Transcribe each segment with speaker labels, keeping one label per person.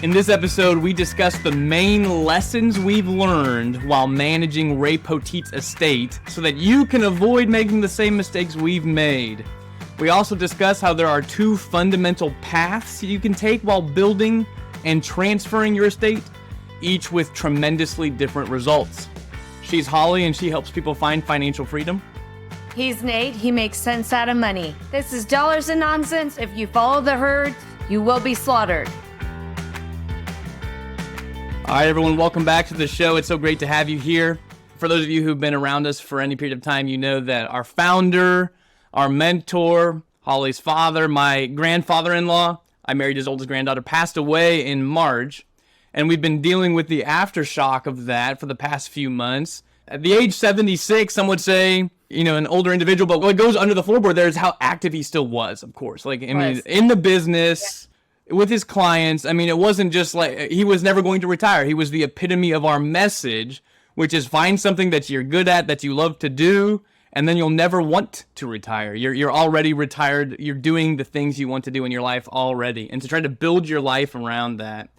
Speaker 1: In this episode, we discuss the main lessons we've learned while managing Ray Poteet's estate so that you can avoid making the same mistakes we've made. We also discuss how there are two fundamental paths you can take while building and transferring your estate, each with tremendously different results. She's Holly, and she helps people find financial freedom.
Speaker 2: He's Nate. He makes sense out of money. This is Dollars and Nonsense. If you follow the herd, you will be slaughtered.
Speaker 1: All right, everyone, welcome back to the show. It's so great to have you here. For those of you who've been around us for any period of time, you know that our founder, our mentor, Holly's father, my grandfather-in-law, I married his oldest granddaughter, passed away in March, and we've been dealing with the aftershock of that for the past few months. At the age 76, some would say, an older individual, but what goes under the floorboard there is how active he still was, of course. In the business, with his clients. It wasn't just like he was never going to retire. He was the epitome of our message, which is find something that you're good at, that you love to do, and then you'll never want to retire. You're already retired. You're doing the things you want to do in your life already, and to try to build your life around that.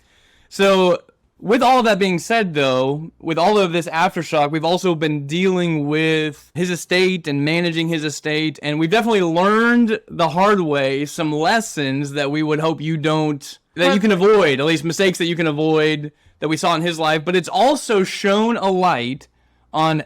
Speaker 1: So with all of that being said, though, with all of this aftershock, we've also been dealing with his estate and managing his estate, and we've definitely learned the hard way some lessons that we would hope you can avoid, at least mistakes that you can avoid that we saw in his life. But it's also shown a light on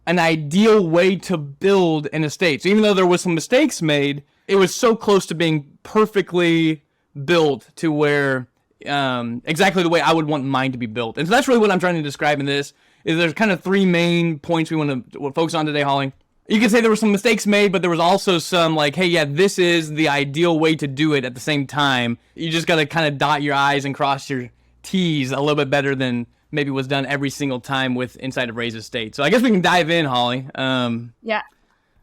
Speaker 1: an ideal way to build an estate. So even though there was some mistakes made, it was so close to being perfectly built to where exactly the way I would want mine to be built. And so that's really what I'm trying to describe in this, is there's kind of three main points we want to focus on today, Holly. You could say there were some mistakes made, but there was also some this is the ideal way to do it at the same time. You just got to kind of dot your I's and cross your T's a little bit better than maybe was done every single time with inside of Ray's estate. So I guess we can dive in, Holly.
Speaker 2: Yeah.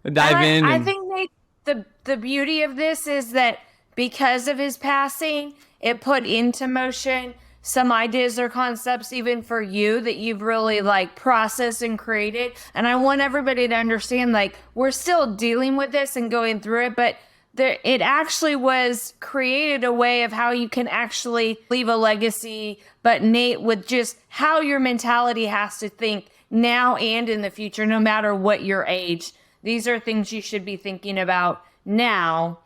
Speaker 2: I think, Nate, the beauty of this is that because of his passing, it put into motion some ideas or concepts even for you that you've really processed and created. And I want everybody to understand we're still dealing with this and going through it, but it actually was created a way of how you can actually leave a legacy. But Nate, with just how your mentality has to think now and in the future, no matter what your age, these are things you should be thinking about now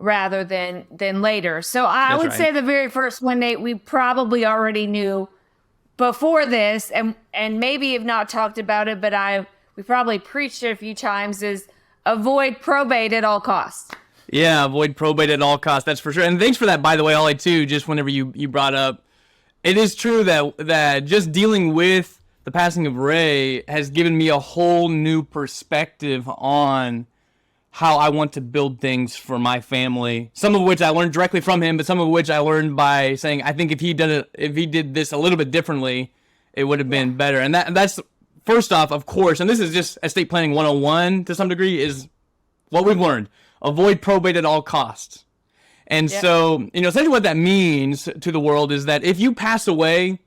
Speaker 2: rather than later. So I would say the very first one, Nate, we probably already knew before this, and maybe have not talked about it, but we probably preached it a few times, is avoid probate at all costs.
Speaker 1: Yeah, avoid probate at all costs, that's for sure. And thanks for that, by the way, Ollie, too, just whenever you brought up. It is true that just dealing with the passing of Ray has given me a whole new perspective on how I want to build things for my family. Some of which I learned directly from him, but some of which I learned by saying, I think if he did this a little bit differently, it would have been better. And that's first off, of course, and this is just estate planning 101 to some degree, is what we've learned. Avoid probate at all costs. And so, essentially what that means to the world is that if you pass away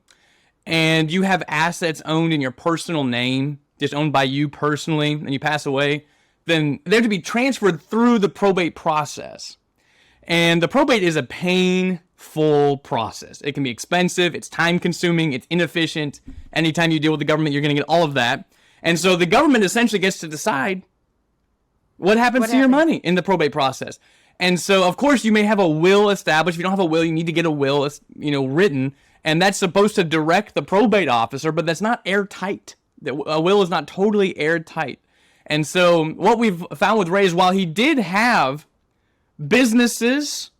Speaker 1: and you have assets owned in your personal name, just owned by you personally, and you pass away, then they're to be transferred through the probate process. And the probate is a painful process. It can be expensive, it's time-consuming, it's inefficient. Anytime you deal with the government, you're going to get all of that. And so the government essentially gets to decide what happens to your money in the probate process. And so, of course, you may have a will established. If you don't have a will, you need to get a will, written. And that's supposed to direct the probate officer, but that's not airtight. A will is not totally airtight. And so what we've found with Ray is while he did have businesses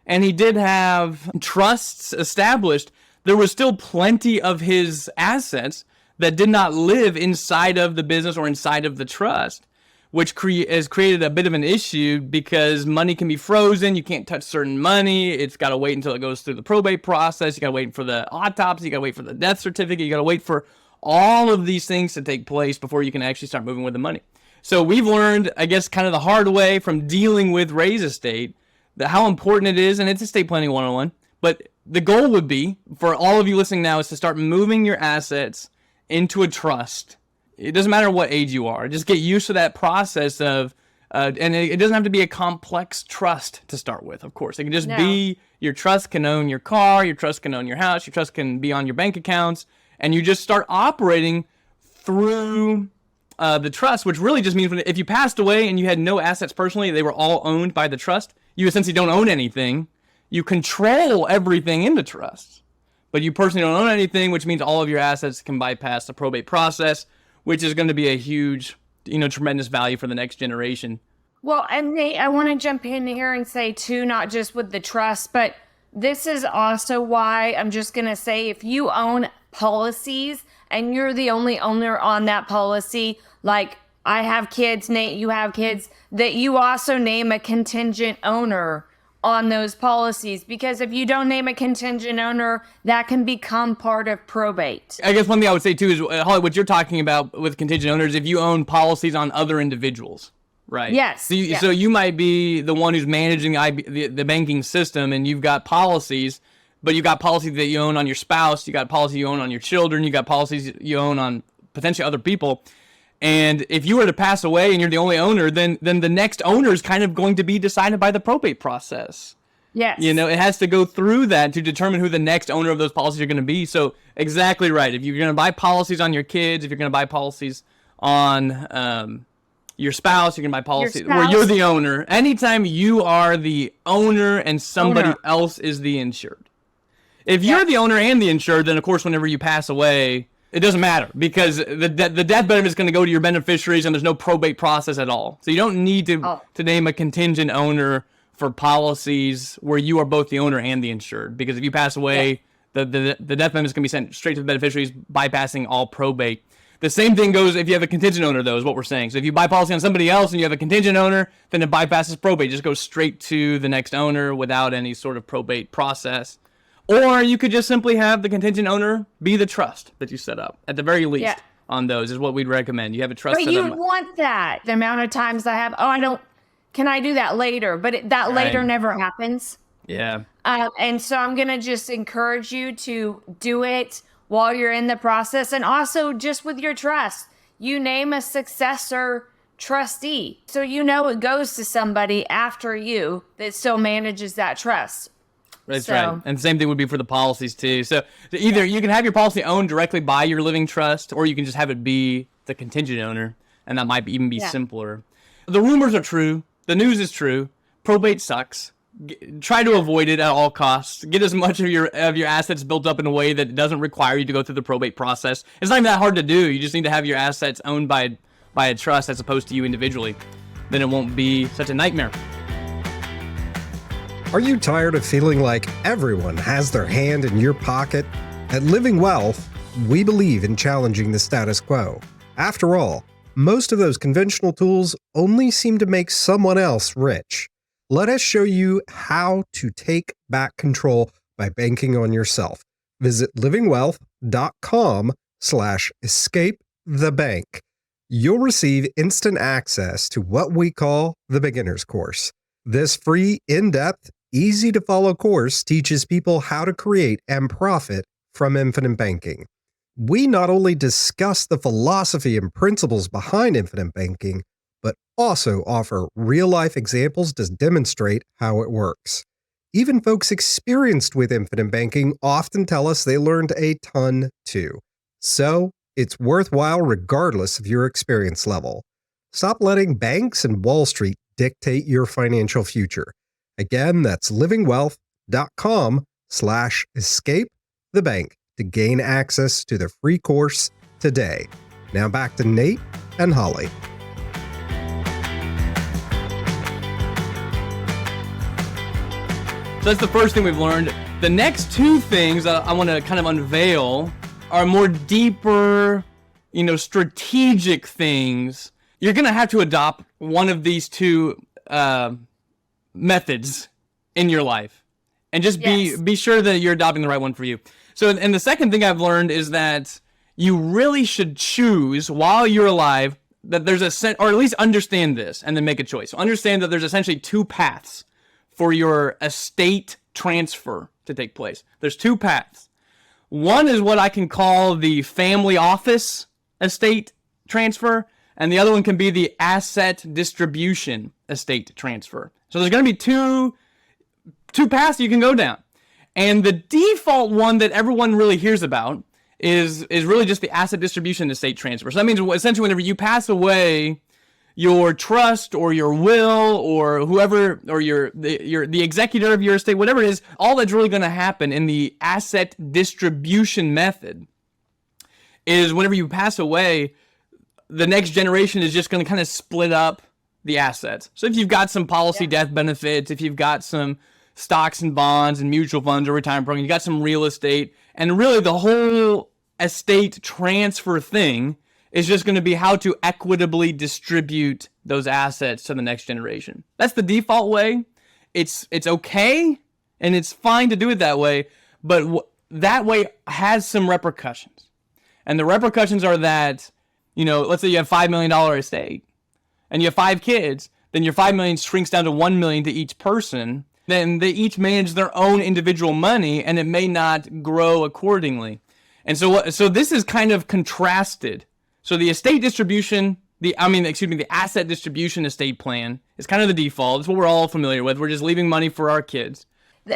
Speaker 1: and he did have trusts established, there was still plenty of his assets that did not live inside of the business or inside of the trust, which has created a bit of an issue because money can be frozen. You can't touch certain money. It's got to wait until it goes through the probate process. You got to wait for the autopsy. You got to wait for the death certificate. You got to wait for all of these things to take place before you can actually start moving with the money. So we've learned, I guess, kind of the hard way from dealing with Ray's estate, that how important it is, and it's estate planning 101, but the goal would be, for all of you listening now, is to start moving your assets into a trust. It doesn't matter what age you are. Just get used to that process of And it doesn't have to be a complex trust to start with, of course. It can just be your trust can own your car, your trust can own your house, your trust can be on your bank accounts, and you just start operating through the trust, which really just means if you passed away and you had no assets personally, they were all owned by the trust, you essentially don't own anything. You control everything in the trust, but you personally don't own anything, which means all of your assets can bypass the probate process, which is going to be a huge, tremendous value for the next generation.
Speaker 2: Well, and Nate, I want to jump in here and say too, not just with the trust, but this is also why I'm just going to say if you own policies and you're the only owner on that policy, like I have kids, Nate, you have kids, that you also name a contingent owner on those policies, because if you don't name a contingent owner, that can become part of probate.
Speaker 1: I guess one thing I would say too is, Holly, what you're talking about with contingent owners, if you own policies on other individuals, right?
Speaker 2: Yes.
Speaker 1: So you might be the one who's managing the banking system, and you've got policies, but you've got policies that you own on your spouse, you got policies you own on your children, you got policies you own on potentially other people. And if you were to pass away and you're the only owner, then the next owner is kind of going to be decided by the probate process.
Speaker 2: Yes.
Speaker 1: It has to go through that to determine who the next owner of those policies are going to be. So exactly right. If you're going to buy policies on your kids, if you're going to buy policies on your spouse, you're going to buy policies where you're the owner. Anytime you are the owner and somebody else is the insured. If you're the owner and the insured, then of course, whenever you pass away, it doesn't matter because the death benefit is going to go to your beneficiaries and there's no probate process at all. So you don't need to name a contingent owner for policies where you are both the owner and the insured. Because if you pass away, the death benefit is going to be sent straight to the beneficiaries, bypassing all probate. The same thing goes if you have a contingent owner, though, is what we're saying. So if you buy policy on somebody else and you have a contingent owner, then it bypasses probate. It just goes straight to the next owner without any sort of probate process. Or you could just simply have the contingent owner be the trust that you set up. At the very least, on those is what we'd recommend. You have a trust set up.
Speaker 2: But you'd want that. The amount of times I have, can I do that later? But that later never happens.
Speaker 1: Yeah.
Speaker 2: And so I'm going to just encourage you to do it while you're in the process. And also just with your trust, you name a successor trustee. So it goes to somebody after you that still manages that trust.
Speaker 1: That's right. And the same thing would be for the policies too. So either you can have your policy owned directly by your living trust, or you can just have it be the contingent owner, and that might even be simpler. The rumors are true. The news is true. Probate sucks. Try to avoid it at all costs. Get as much of your assets built up in a way that doesn't require you to go through the probate process. It's not even that hard to do. You just need to have your assets owned by a trust as opposed to you individually. Then it won't be such a nightmare.
Speaker 3: Are you tired of feeling like everyone has their hand in your pocket? At Living Wealth, we believe in challenging the status quo. After all, most of those conventional tools only seem to make someone else rich. Let us show you how to take back control by banking on yourself. Visit livingwealth.com/escapethebank. You'll receive instant access to what we call the beginner's course. This free, in-depth, easy-to-follow course teaches people how to create and profit from infinite banking. We not only discuss the philosophy and principles behind infinite banking, but also offer real-life examples to demonstrate how it works. Even folks experienced with infinite banking often tell us they learned a ton too. So, it's worthwhile regardless of your experience level. Stop letting banks and Wall Street dictate your financial future. Again, that's livingwealth.com/escapethebank to gain access to the free course today. Now back to Nate and Holly.
Speaker 1: So that's the first thing we've learned. The next two things I want to kind of unveil are more deeper, strategic things. You're going to have to adopt one of these two methods in your life, and just be sure that you're adopting the right one for you. So, and the second thing I've learned is that you really should choose while you're alive that there's or at least understand this and then make a choice. So understand that there's essentially two paths for your estate transfer to take place. There's two paths. One is what I can call the family office estate transfer, and the other one can be the asset distribution estate transfer. So there's going to be two paths you can go down. And the default one that everyone really hears about is really just the asset distribution estate transfer. So that means essentially whenever you pass away, your trust or your will or whoever or the executor of your estate, whatever it is, all that's really going to happen in the asset distribution method is whenever you pass away, the next generation is just going to kind of split up the assets. So if you've got some policy death benefits, if you've got some stocks and bonds and mutual funds or retirement program, you got some real estate, and really the whole estate transfer thing is just going to be how to equitably distribute those assets to the next generation. That's the default way. It's okay, and it's fine to do it that way, but that way has some repercussions. And the repercussions are that, let's say you have $5 million estate, and you have 5 kids, then your $5 million shrinks down to $1 million to each person. Then they each manage their own individual money, and it may not grow accordingly. And so this is kind of contrasted. So the estate distribution, the asset distribution estate plan is kind of the default. It's what we're all familiar with. We're just leaving money for our kids.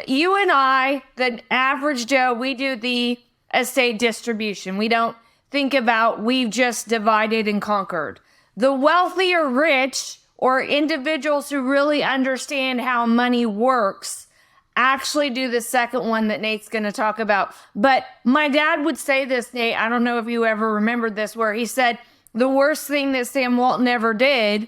Speaker 2: You and I, the average Joe, we do the estate distribution. We don't think about we've just divided and conquered. The wealthy or rich or individuals who really understand how money works actually do the second one that Nate's going to talk about. But my dad would say this, Nate, I don't know if you ever remembered this, where he said the worst thing that Sam Walton ever did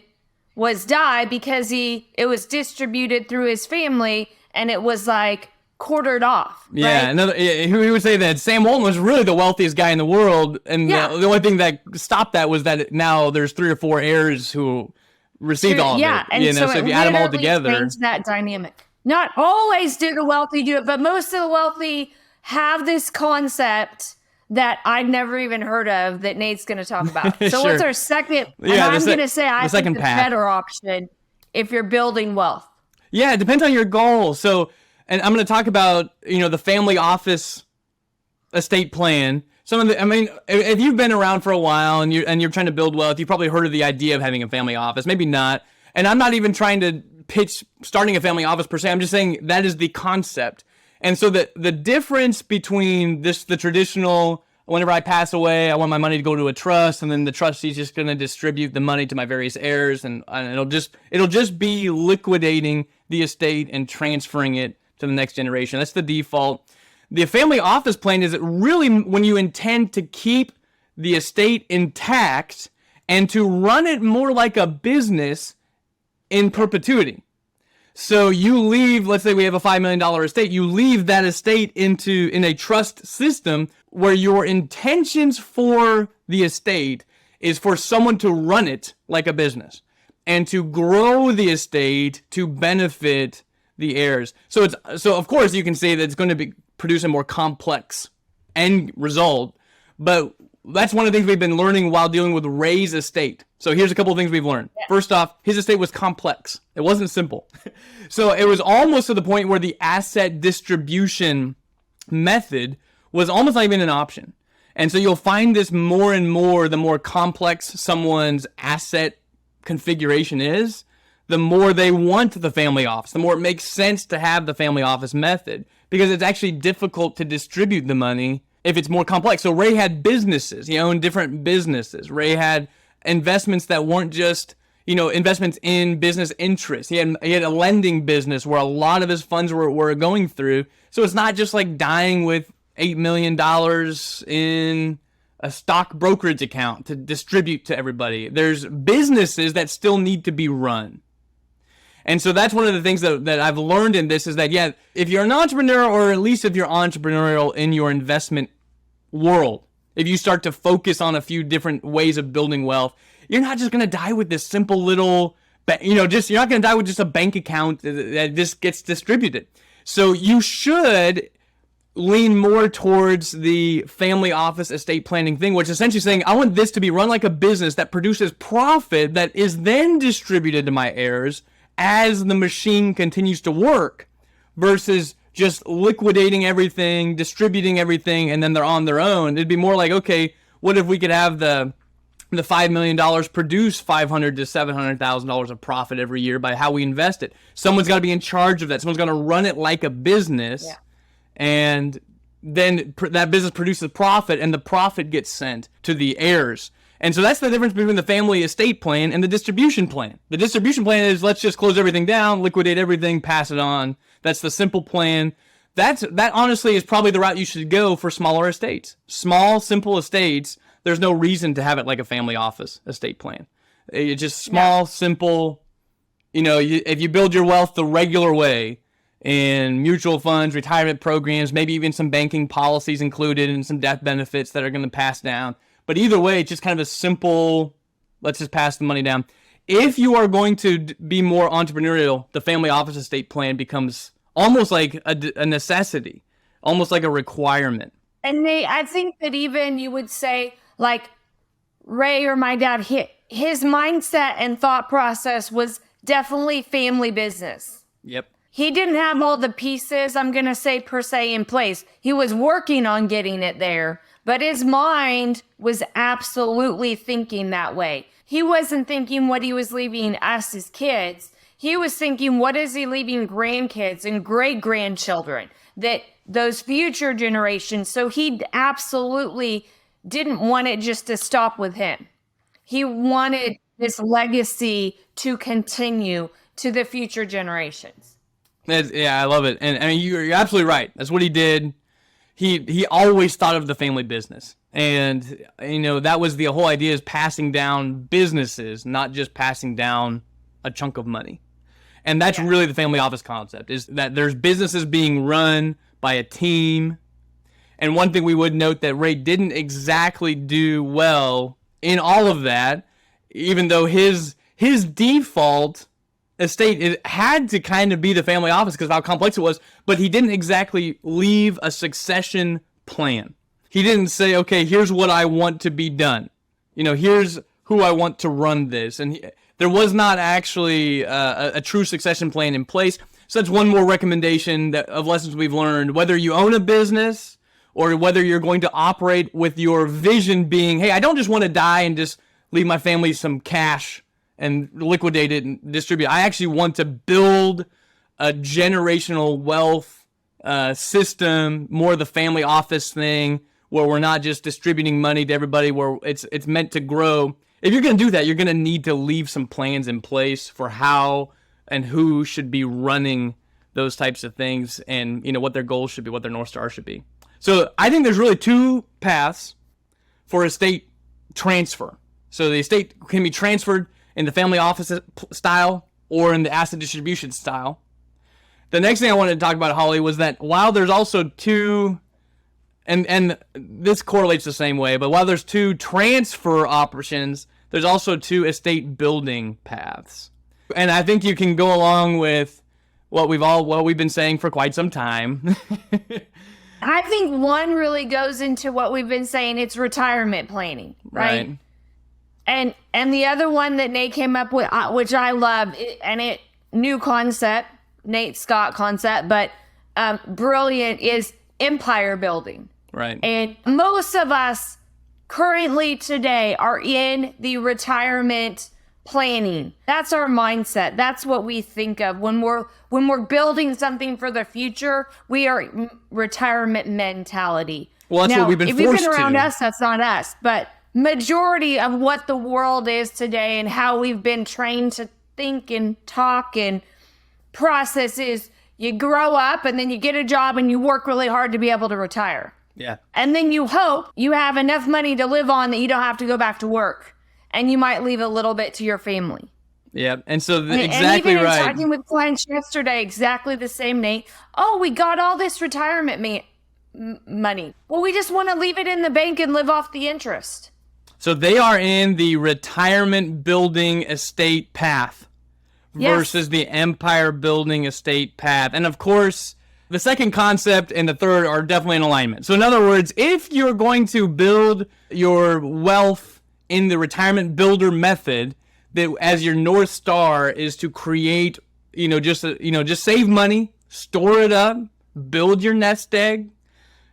Speaker 2: was die because it was distributed through his family and it was like quartered off.
Speaker 1: Yeah,
Speaker 2: right?
Speaker 1: He would say that Sam Walton was really the wealthiest guy in the world, and the only thing that stopped that was that now there's 3 or 4 heirs who received all of it.
Speaker 2: And so
Speaker 1: if you add them all together,
Speaker 2: changed that dynamic. Not always do the wealthy do it, but most of the wealthy have this concept that I'd never even heard of that Nate's going to talk about. So what's our second? And I'm going to say I think the better option if you're building wealth.
Speaker 1: Yeah, it depends on your goal. So, and I'm going to talk about the family office estate plan. If you've been around for a while and you're trying to build wealth, you've probably heard of the idea of having a family office. Maybe not. And I'm not even trying to pitch starting a family office per se. I'm just saying that is the concept. And so the difference between the traditional, whenever I pass away, I want my money to go to a trust, and then the trustee's just going to distribute the money to my various heirs, and it'll just be liquidating the estate and transferring it to the next generation. That's the default. The family office plan is really when you intend to keep the estate intact and to run it more like a business in perpetuity. So you leave, let's say we have a $5 million estate, you leave that estate in a trust system where your intentions for the estate is for someone to run it like a business and to grow the estate to benefit the heirs. So of course you can say that it's going to produce a more complex end result, but that's one of the things we've been learning while dealing with Ray's estate. So here's a couple of things we've learned. Yeah. First off, his estate was complex. It wasn't simple. So it was almost to the point where the asset distribution method was almost not even an option. And so you'll find this more and more, the more complex someone's asset configuration is, the more they want the family office, the more it makes sense to have the family office method, because it's actually difficult to distribute the money if it's more complex. So Ray had businesses. He owned different businesses. Ray had investments that weren't just, investments in business interests. He had a lending business where a lot of his funds were going through. So it's not just like dying with $8 million in a stock brokerage account to distribute to everybody. There's businesses that still need to be run. And so that's one of the things that I've learned in this is that, if you're an entrepreneur, or at least if you're entrepreneurial in your investment world, if you start to focus on a few different ways of building wealth, you're not just going to die with this simple little, you're not going to die with just a bank account that just gets distributed. So you should lean more towards the family office estate planning thing, which is essentially saying, I want this to be run like a business that produces profit that is then distributed to my heirs as the machine continues to work, versus just liquidating everything, distributing everything, and then they're on their own. It'd be more like, okay, what if we could have the the $5 million produce $500,000 to $700,000 of profit every year by how we invest it. Someone's got to be in charge of that. Someone's going to run it like a business, and then that business produces profit, and the profit gets sent to the heirs. And so that's the difference between the family estate plan and the distribution plan. The distribution plan is, let's just close everything down, liquidate everything, pass it on. That's the simple plan. That honestly is probably the route you should go for smaller estates. Small, simple estates, there's no reason to have it like a family office estate plan. It's just small, simple. If you build your wealth the regular way, in mutual funds, retirement programs, maybe even some banking policies included, and some death benefits that are going to pass down. But either way, it's just kind of a simple, let's just pass the money down. If you are going to be more entrepreneurial, the family office estate plan becomes almost like a necessity, almost like a requirement.
Speaker 2: And I think that even you would say, like Ray or my dad, his mindset and thought process was definitely family business.
Speaker 1: Yep.
Speaker 2: He didn't have all the pieces, I'm going to say, per se, in place. He was working on getting it there, but his mind was absolutely thinking that way. He wasn't thinking what he was leaving us as kids. He was thinking, what is he leaving grandkids and great-grandchildren, that those future generations. So he absolutely didn't want it just to stop with him. He wanted this legacy to continue to the future generations.
Speaker 1: Yeah, I love it. And I mean, you're absolutely right. That's what he did. He always thought of the family business. And, that was the whole idea, is passing down businesses, not just passing down a chunk of money. And that's really the family office concept, is that there's businesses being run by a team. And one thing we would note that Ray didn't exactly do well in all of that, even though his default estate, it had to kind of be the family office because of how complex it was, but he didn't exactly leave a succession plan. He didn't say, okay, here's what I want to be done. Here's who I want to run this. And there was not actually a true succession plan in place. So that's one more recommendation of lessons we've learned. Whether you own a business or whether you're going to operate with your vision being, hey, I don't just want to die and just leave my family some cash and liquidate it and distribute. I actually want to build a generational wealth system, more the family office thing, where we're not just distributing money to everybody, where it's meant to grow. If you're going to do that, you're going to need to leave some plans in place for how and who should be running those types of things, and what their goals should be, what their North Star should be. So I think there's really two paths for estate transfer. So the estate can be transferred in the family office style or in the asset distribution style. The next thing I wanted to talk about, Holly, was that while there's also two, and this correlates the same way, but while there's two transfer options, there's also two estate building paths. And I think you can go along with what we've been saying for quite some time.
Speaker 2: I think one really goes into what we've been saying. It's retirement planning, right? And the other one that Nate came up with, which I love, new concept, Nate Scott concept, but brilliant, is empire building.
Speaker 1: Right.
Speaker 2: And most of us currently today are in the retirement planning. That's our mindset. That's what we think of when we're building something for the future. We are retirement mentality.
Speaker 1: Well, that's what we've been forced to.
Speaker 2: If you've been around us, that's not us, but majority of what the world is today and how we've been trained to think and talk and process is you grow up and then you get a job and you work really hard to be able to retire.
Speaker 1: Yeah.
Speaker 2: And then you hope you have enough money to live on that you don't have to go back to work. And you might leave a little bit to your family.
Speaker 1: Yeah. And so exactly
Speaker 2: and even
Speaker 1: right.
Speaker 2: in talking with clients yesterday, exactly the same, Nate. Oh, we got all this retirement money. Well, we just want to leave it in the bank and live off the interest.
Speaker 1: So they are in the retirement building estate path versus the empire building estate path. And of course, the second concept and the third are definitely in alignment. So in other words, if you're going to build your wealth in the retirement builder method, that as your North Star is to create, just save money, store it up, build your nest egg,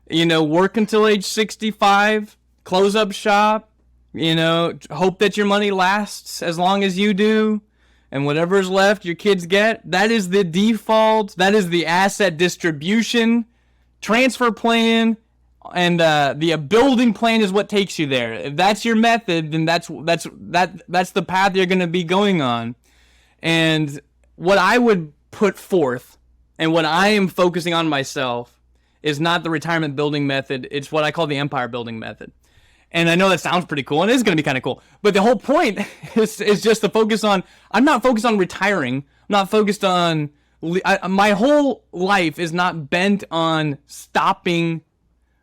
Speaker 1: work until age 65, close up shop, Hope that your money lasts as long as you do, and whatever's left your kids get. That is the default. That is the asset distribution transfer plan, and the building plan is what takes you there. If that's your method, then that's the path you're going to be going on. And what I would put forth, and what I am focusing on myself, is not the retirement building method. It's what I call the empire building method. And I know that sounds pretty cool, and it is going to be kind of cool. But the whole point is just to focus on, I'm not focused on retiring. I'm not focused on, my whole life is not bent on stopping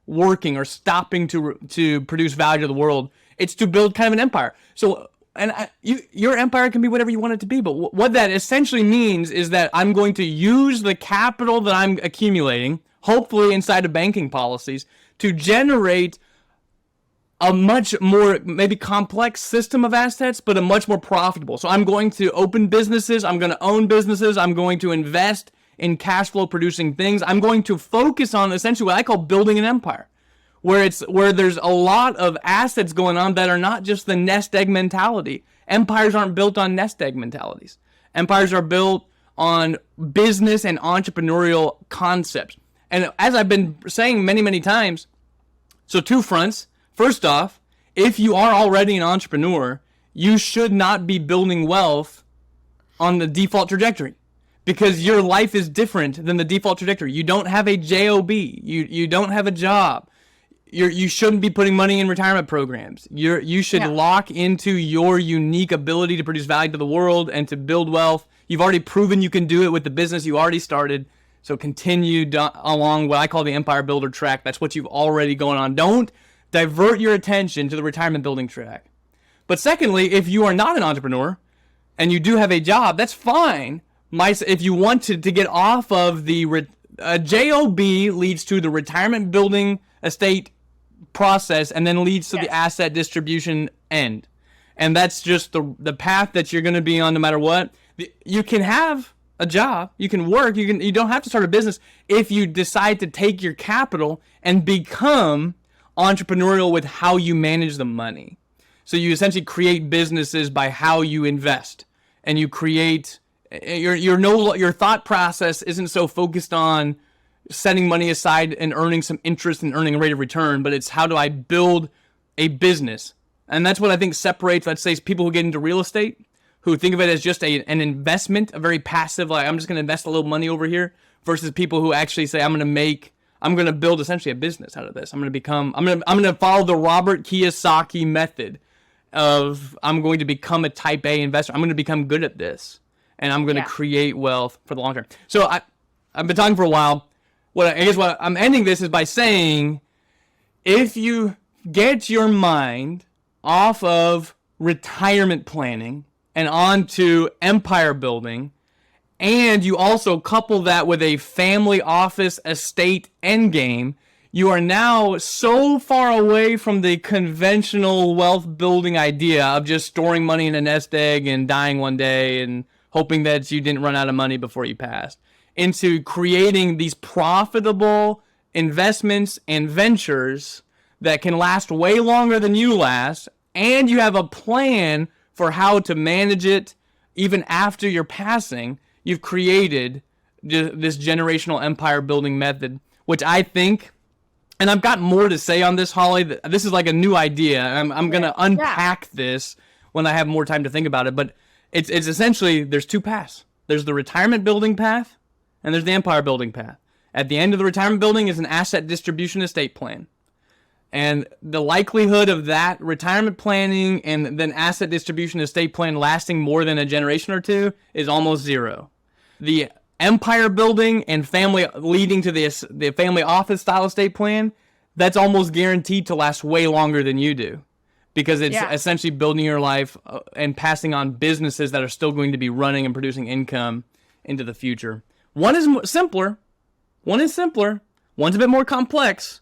Speaker 1: working or stopping to produce value to the world. It's to build kind of an empire. So, your empire can be whatever you want it to be. But what that essentially means is that I'm going to use the capital that I'm accumulating, hopefully inside of banking policies, to generate a much more maybe complex system of assets, but a much more profitable. So I'm going to open businesses. I'm going to own businesses. I'm going to invest in cash flow producing things. I'm going to focus on essentially what I call building an empire, where there's a lot of assets going on that are not just the nest egg mentality. Empires aren't built on nest egg mentalities. Empires are built on business and entrepreneurial concepts. And as I've been saying many, many times, so two fronts. First off, if you are already an entrepreneur, you should not be building wealth on the default trajectory, because your life is different than the default trajectory. You don't have a job. You don't have a job. You shouldn't be putting money in retirement programs. You should lock into your unique ability to produce value to the world and to build wealth. You've already proven you can do it with the business you already started. So continue along what I call the empire builder track. That's what you've already going on. Don't divert your attention to the retirement building track. But secondly, if you are not an entrepreneur and you do have a job, that's fine. If you want to get off of the job, leads to the retirement building estate process, and then leads to the asset distribution end. And that's just the path that you're going to be on no matter what. You can have a job, you can work, you don't have to start a business if you decide to take your capital and become entrepreneurial with how you manage the money. So you essentially create businesses by how you invest, and you create your thought process isn't so focused on setting money aside and earning some interest and earning a rate of return, but it's how do I build a business. And that's what I think separates, let's say, people who get into real estate, who think of it as just an investment, a very passive, like I'm just going to invest a little money over here, versus people who actually say I'm going to build essentially a business out of this. I'm going to follow the Robert Kiyosaki method of I'm going to become a type A investor. I'm going to become good at this, and I'm going to create wealth for the long term. So I've been talking for a while. What I'm ending this is by saying, if you get your mind off of retirement planning and onto empire building, and you also couple that with a family office estate endgame, you are now so far away from the conventional wealth building idea of just storing money in a nest egg and dying one day and hoping that you didn't run out of money before you passed, into creating these profitable investments and ventures that can last way longer than you last, and you have a plan for how to manage it even after your passing. You've created this generational empire building method, which I think, and I've got more to say on this, Holly. This is like a new idea. I'm going to unpack this when I have more time to think about it. But it's essentially, there's two paths. There's the retirement building path, and there's the empire building path. At the end of the retirement building is an asset distribution estate plan. And the likelihood of that retirement planning and then asset distribution estate plan lasting more than a generation or two is almost zero. The empire building and family leading to the family office style estate plan, that's almost guaranteed to last way longer than you do, because it's essentially building your life and passing on businesses that are still going to be running and producing income into the future. One is simpler. One's a bit more complex.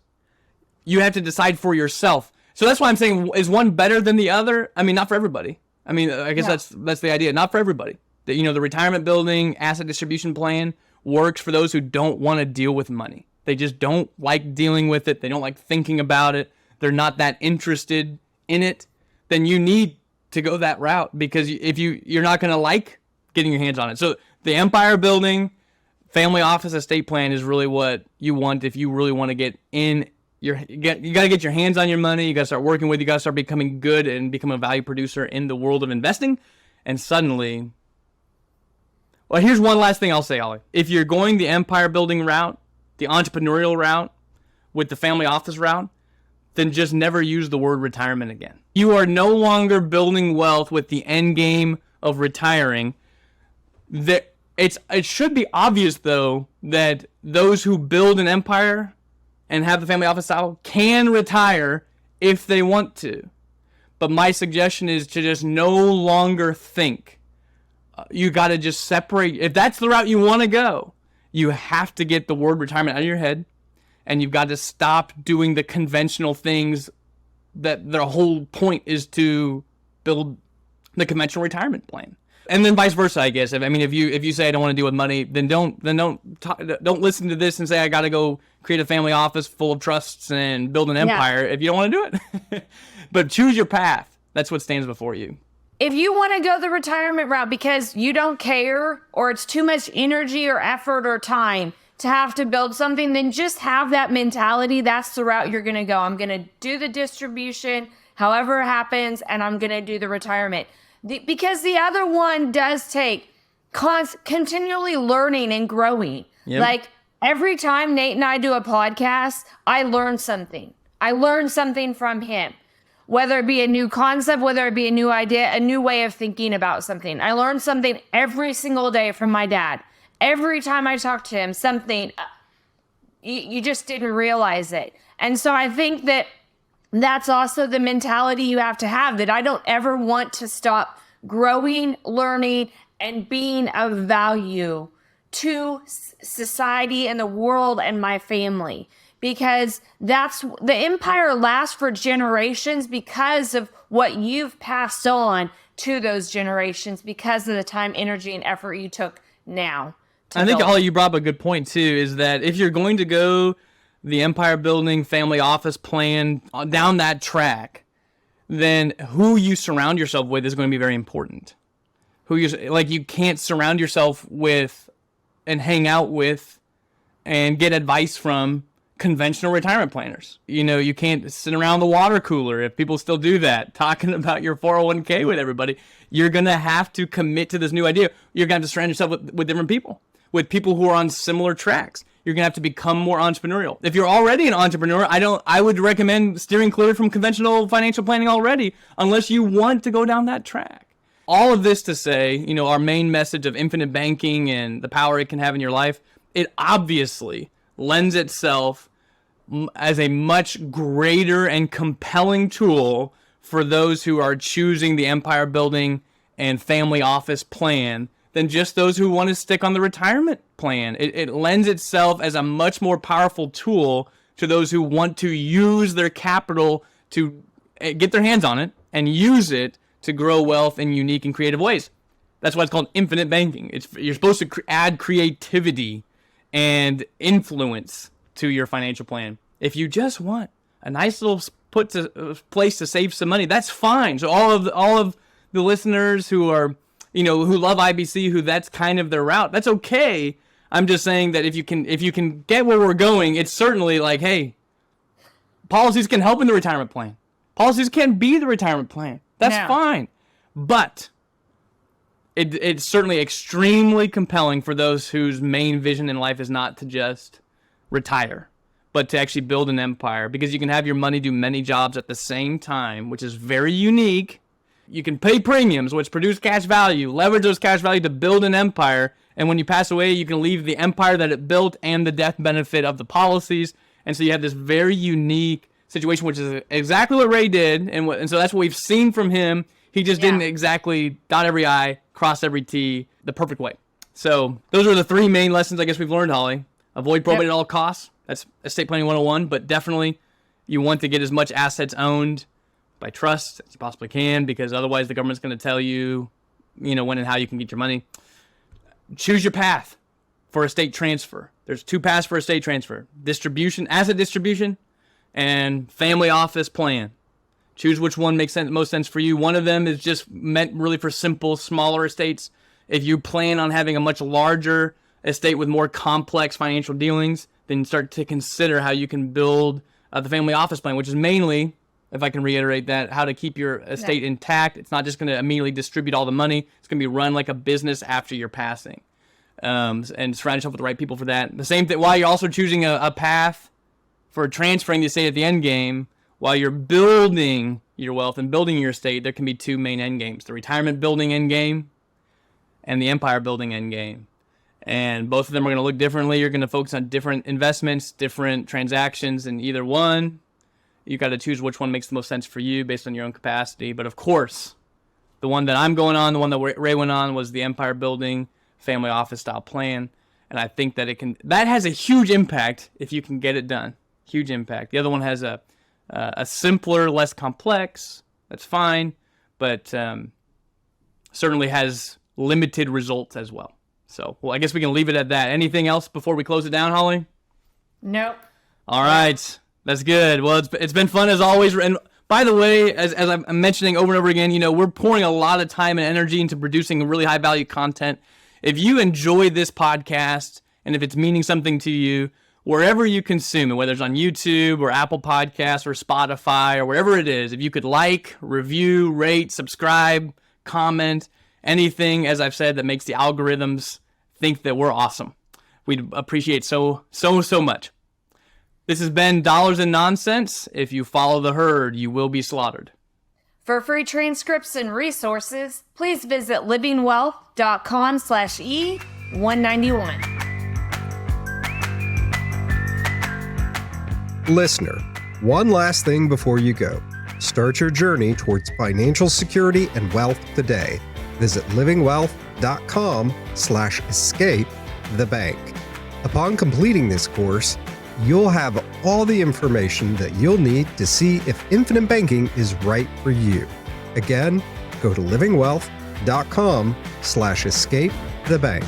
Speaker 1: You have to decide for yourself. So that's why I'm saying, is one better than the other? I mean, not for everybody. I mean, I guess that's the idea. Not for everybody. The retirement building asset distribution plan works for those who don't want to deal with money. They just don't like dealing with it. They don't like thinking about it. They're not that interested in it. then you need to go that route, because if you're not going to like getting your hands on it. So the empire building, family office, estate plan is really what you want if you really want to get in. You got to get your hands on your money. You got to start working with. You got to start becoming good and become a value producer in the world of investing. And suddenly, well, here's one last thing I'll say, Ollie. If you're going the empire building route, the entrepreneurial route, with the family office route, then just never use the word retirement again. You are no longer building wealth with the end game of retiring. It should be obvious, though, that those who build an empire and have the family office style can retire if they want to. But my suggestion is to just no longer think. You got to just separate. If that's the route you want to go, you have to get the word retirement out of your head, and you've got to stop doing the conventional things that their whole point is to build the conventional retirement plan. And then vice versa, I guess. If you say I don't want to deal with money, then don't listen to this and say I got to go create a family office full of trusts and build an empire if you don't want to do it. But choose your path. That's what stands before you.
Speaker 2: If you want to go the retirement route because you don't care, or it's too much energy or effort or time to have to build something, then just have that mentality. That's the route you're going to go. I'm going to do the distribution, however it happens, and I'm going to do the retirement. Because the other one does take continually learning and growing. Yep. Like every time Nate and I do a podcast, I learn something. I learn something from him, whether it be a new concept, whether it be a new idea, a new way of thinking about something. I learn something every single day from my dad. Every time I talk to him, something, you just didn't realize it. And so I think that that's also the mentality you have to have, that I don't ever want to stop growing, learning, and being of value to society and the world and my family. Because that's the empire lasts for generations because of what you've passed on to those generations, because of the time, energy, and effort you took now.
Speaker 1: I think, Ollie, you brought up a good point, too, is that if you're going to go the empire building, family office plan down that track, then who you surround yourself with is going to be very important. You can't surround yourself with and hang out with and get advice from conventional retirement planners. You can't sit around the water cooler, if people still do that, talking about your 401k with everybody. You're going to have to commit to this new idea. You're going to have to surround yourself with different people, with people who are on similar tracks. You're going to have to become more entrepreneurial. If you're already an entrepreneur, I would recommend steering clear from conventional financial planning already, unless you want to go down that track. All of this to say, our main message of infinite banking and the power it can have in your life, it obviously lends itself as a much greater and compelling tool for those who are choosing the empire building and family office plan than just those who want to stick on the retirement plan. It lends itself as a much more powerful tool to those who want to use their capital to get their hands on it and use it to grow wealth in unique and creative ways. That's why it's called infinite banking. You're supposed to add creativity and influence to your financial plan. If you just want a nice little place to save some money, that's fine. So all of the listeners who are, who love IBC, who that's kind of their route, that's okay. I'm just saying that if you can get where we're going, it's certainly like, hey, policies can help in the retirement plan. Policies can be the retirement plan. That's fine. But it's certainly extremely compelling for those whose main vision in life is not to just retire, but to actually build an empire, because you can have your money do many jobs at the same time, which is very unique. You can pay premiums, which produce cash value, leverage those cash value to build an empire, and when you pass away, you can leave the empire that it built and the death benefit of the policies. And so you have this very unique situation, which is exactly what Ray did, and so that's what we've seen from him. He just didn't exactly dot every I, cross every T the perfect way. So those are the three main lessons I guess we've learned, Holly. Avoid probate at all costs. That's estate planning 101, but definitely you want to get as much assets owned by trust as you possibly can, because otherwise the government's going to tell you, when and how you can get your money. Choose your path for estate transfer. There's two paths for estate transfer: distribution, asset distribution, and family office plan. Choose which one makes most sense for you. One of them is just meant really for simple, smaller estates. If you plan on having a much larger estate with more complex financial dealings, then start to consider how you can build the family office plan, which is mainly, if I can reiterate that, how to keep your estate intact. It's not just going to immediately distribute all the money. It's going to be run like a business after your passing. And surround yourself with the right people for that. The same thing, while you're also choosing a path for transferring the estate at the end game, while you're building your wealth and building your estate, there can be two main end games: the retirement building end game and the empire building end game. And both of them are going to look differently. You're going to focus on different investments, different transactions in either one. You got to choose which one makes the most sense for you based on your own capacity. But of course, the one that I'm going on, the one that Ray went on, was the empire building family office style plan. And I think that that has a huge impact if you can get it done. Huge impact. The other one has a simpler, less complex. That's fine, but certainly has limited results as well. So, well, I guess we can leave it at that. Anything else before we close it down, Holly?
Speaker 2: Nope.
Speaker 1: All right. That's good. Well, it's been fun as always. And by the way, as I'm mentioning over and over again, we're pouring a lot of time and energy into producing really high value content. If you enjoy this podcast and if it's meaning something to you, wherever you consume it, whether it's on YouTube or Apple Podcasts or Spotify or wherever it is, if you could like, review, rate, subscribe, comment, anything, as I've said, that makes the algorithms think that we're awesome, we'd appreciate so much. This has been Dollars and Nonsense. If you follow the herd, you will be slaughtered.
Speaker 2: For free transcripts and resources, please visit livingwealth.com/E191.
Speaker 3: Listener, one last thing before you go. Start your journey towards financial security and wealth today. Visit livingwealth.com/escape the bank. Upon completing this course, you'll have all the information that you'll need to see if infinite banking is right for you. Again, go to livingwealth.com/escape the bank.